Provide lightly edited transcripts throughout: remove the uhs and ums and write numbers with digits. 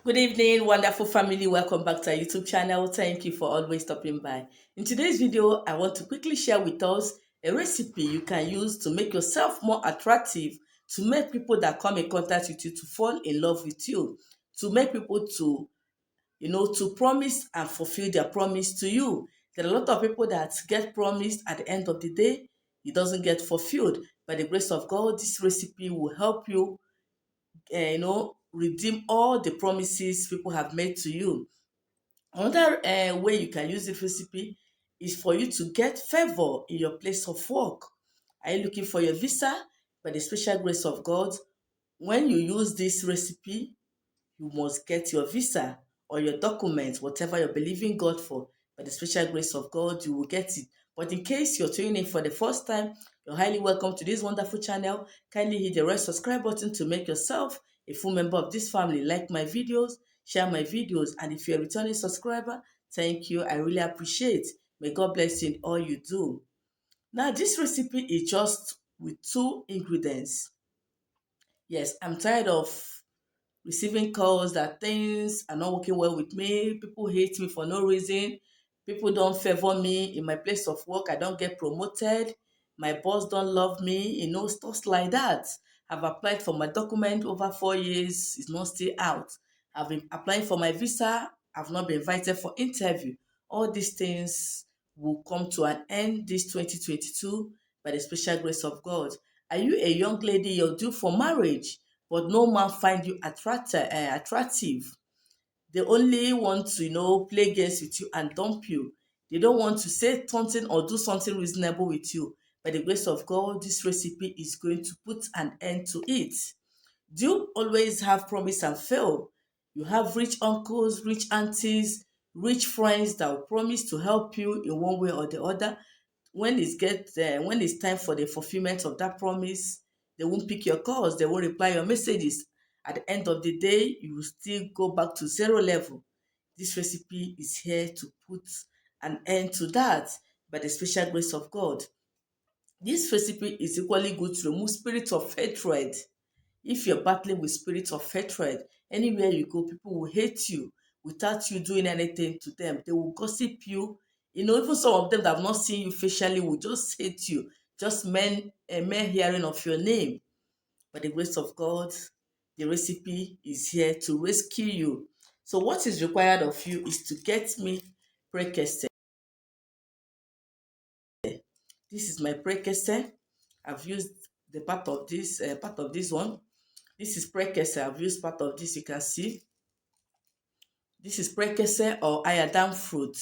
Good evening, wonderful family. Welcome back to our YouTube channel. Thank you for always stopping by. In today's video, I want to quickly share with us a recipe you can use to make yourself more attractive, to make people that come in contact with you to fall in love with you, to make people to promise and fulfill their promise to you. There are a lot of people that get promised at the end of the day, it doesn't get fulfilled. By the grace of God, this recipe will help you redeem all the promises people have made to you. Another way you can use this recipe is for you to get favor in your place of work. Are you looking for your visa? By the special grace of God, when you use this recipe, you must get your visa or your documents, whatever you're believing God for. By the special grace of God, you will get it. But in case you're tuning in for the first time, you're highly welcome to this wonderful channel. Kindly hit the red subscribe button to make yourself a full member of this family. Like my videos, share my videos, and if you're a returning subscriber, thank you. I really appreciate. May God bless you in all you do. Now, this recipe is just with two ingredients. Yes, I'm tired of receiving calls that things are not working well with me. People hate me for no reason. People don't favor me in my place of work. I don't get promoted. My boss don't love me. Stuff like that. I've applied for my document over 4 years. It's not still out. I've been applying for my visa. I've not been invited for interview. All these things will come to an end this 2022 by the special grace of God. Are you a young lady? You're due for marriage, but no man find you attractive. They only want to, play games with you and dump you. They don't want to say something or do something reasonable with you. By the grace of God, this recipe is going to put an end to it. Do you always have promise and fail? You have rich uncles, rich aunties, rich friends that will promise to help you in one way or the other. When it's time for the fulfillment of that promise, they won't pick your calls, they won't reply your messages. At the end of the day, you will still go back to zero level. This recipe is here to put an end to that by the special grace of God. This recipe is equally good to remove spirit of hatred. If you're battling with spirits of hatred, anywhere you go, people will hate you without you doing anything to them. They will gossip you. Even some of them that have not seen you facially will just hate you. Just mere hearing of your name. By the grace of God, the recipe is here to rescue you. So what is required of you is to get me prekese. This is my prekese. I've used the part of this one. This is prekese. I've used part of this. You can see this is prekese or ayadam fruit.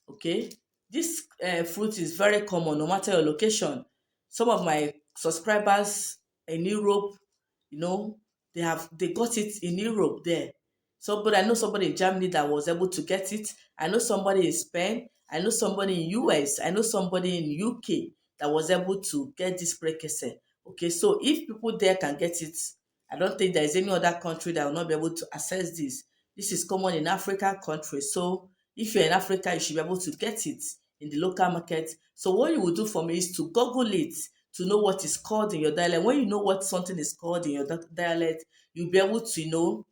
Okay, this fruit is very common no matter your location. Some of my subscribers in Europe, you know, they got it in Europe there. So, but I know somebody in Germany that was able to get it. I know somebody in Spain. I know somebody in US. I know somebody in UK that was able to get this prekese. Okay, so if people there can get it, I don't think there is any other country that will not be able to access this. This is common in African countries. So if you're in Africa, you should be able to get it in the local market. So what you will do for me is to Google it to know what is called in your dialect. When you know what something is called in your dialect, you'll be able to,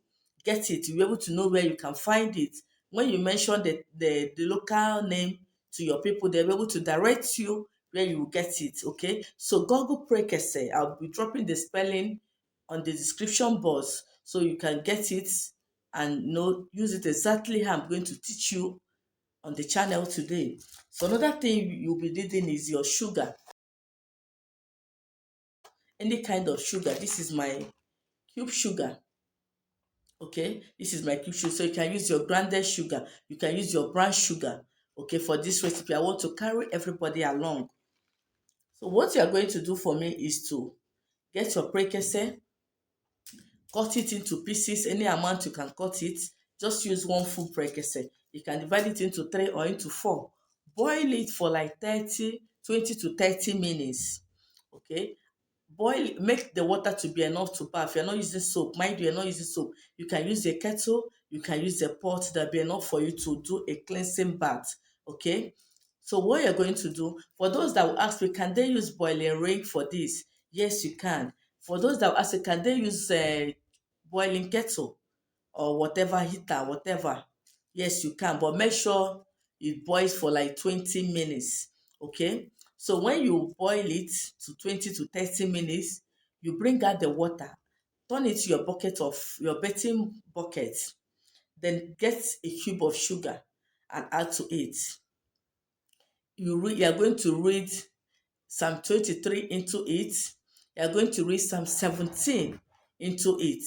get it. You'll be able to know where you can find it. When you mention the local name to your people, they'll be able to direct you where you will get it. Okay. So Google Prekese. I'll be dropping the spelling on the description box so you can get it and use it exactly how I'm going to teach you on the channel today. So another thing you'll be needing is your sugar. Any kind of sugar. This is my cube sugar. Okay, this is my cube sugar. So you can use your grounded sugar. You can use your brown sugar. Okay, for this recipe, I want to carry everybody along. So what you are going to do for me is to get your prekese, cut it into pieces, any amount you can cut it. Just use one full prekese. You can divide it into 3 or into 4. Boil it for like 20 to 30 minutes. Okay, make the water to be enough to bath. You're not using soap. Mind you, you're not using soap. You can use a kettle, you can use a pot that be enough for you to do a cleansing bath. Okay, so what you're going to do, for those that will ask me, can they use boiling ring for this? Yes, you can. For those that will ask me, can they use boiling kettle? or whatever heater, whatever. Yes, you can, but make sure it boils for like 20 minutes. Okay. So when you boil it to 20 to 30 minutes, you bring out the water, turn it to your bucket of your bathing bucket, then get a cube of sugar and add to it. You are going to read Psalm 23 into it. You are going to read Psalm 17 into it.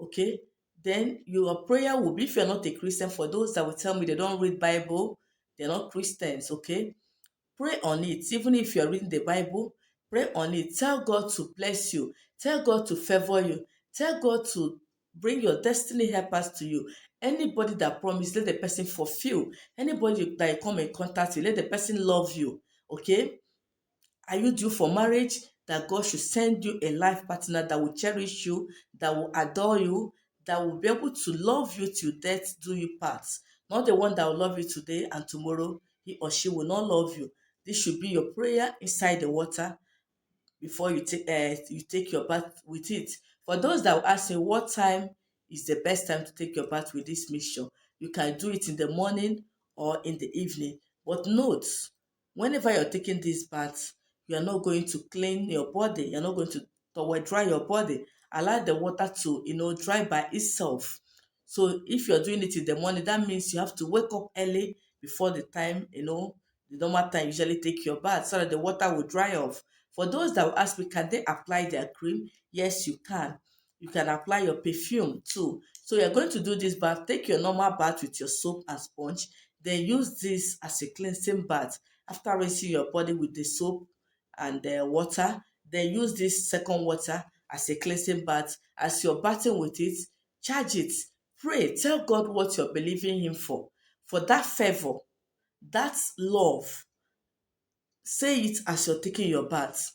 Okay? Then your prayer will be, if you're not a Christian, for those that will tell me they don't read Bible, they're not Christians, okay? Pray on it. Even if you're reading the Bible, pray on it. Tell God to bless you. Tell God to favor you. Tell God to bring your destiny helpers to you. Anybody that promised, let the person fulfill. Anybody that you come in contact with, let the person love you. Okay? Are you due for marriage? That God should send you a life partner that will cherish you, that will adore you, that will be able to love you till death do you part. Not the one that will love you today and tomorrow he or she will not love you. This should be your prayer inside the water before you take your bath with it. For those that will ask me what time is the best time to take your bath with this mixture, you can do it in the morning or in the evening. But note, whenever you're taking this bath, you are not going to clean your body. You're not going to towel dry your body. Allow the water to dry by itself. So if you're doing it in the morning, that means you have to wake up early before the time, the normal time usually take your bath so that the water will dry off. For those that will ask me, can they apply their cream? Yes, you can. You can apply your perfume too. So you're going to do this bath. Take your normal bath with your soap and sponge. Then use this as a cleansing bath. After rinsing your body with the soap and the water, then use this second water as a cleansing bath. As you're bathing with it, charge it. Pray. Tell God what you're believing Him for that favor, that love. Say it as you're taking your bath.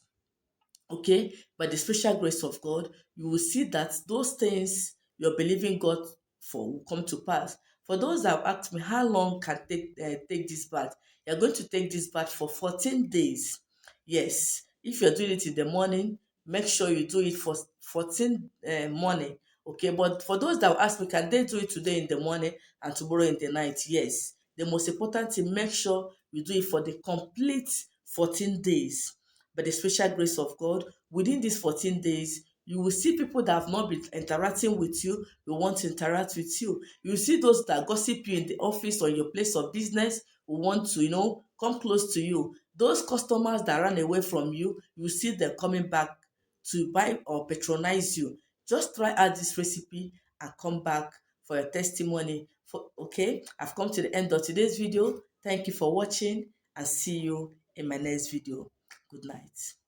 Okay, by the special grace of God, you will see that those things you're believing God for will come to pass. For those that have asked me how long can take this bath, you're going to take this bath for 14 days. Yes, if you're doing it in the morning, make sure you do it for 14 morning. Okay, but for those that will ask me, can they do it today in the morning and tomorrow in the night? Yes, the most important thing, make sure you do it for the complete 14 days. By the special grace of God, within these 14 days, you will see people that have not been interacting with you, will want to interact with you. You will see those that gossip you in the office or your place of business, will want to, come close to you. Those customers that ran away from you, you will see them coming back to buy or patronize you. Just try out this recipe and come back for your testimony. Okay, I've come to the end of today's video. Thank you for watching and see you in my next video. Good night.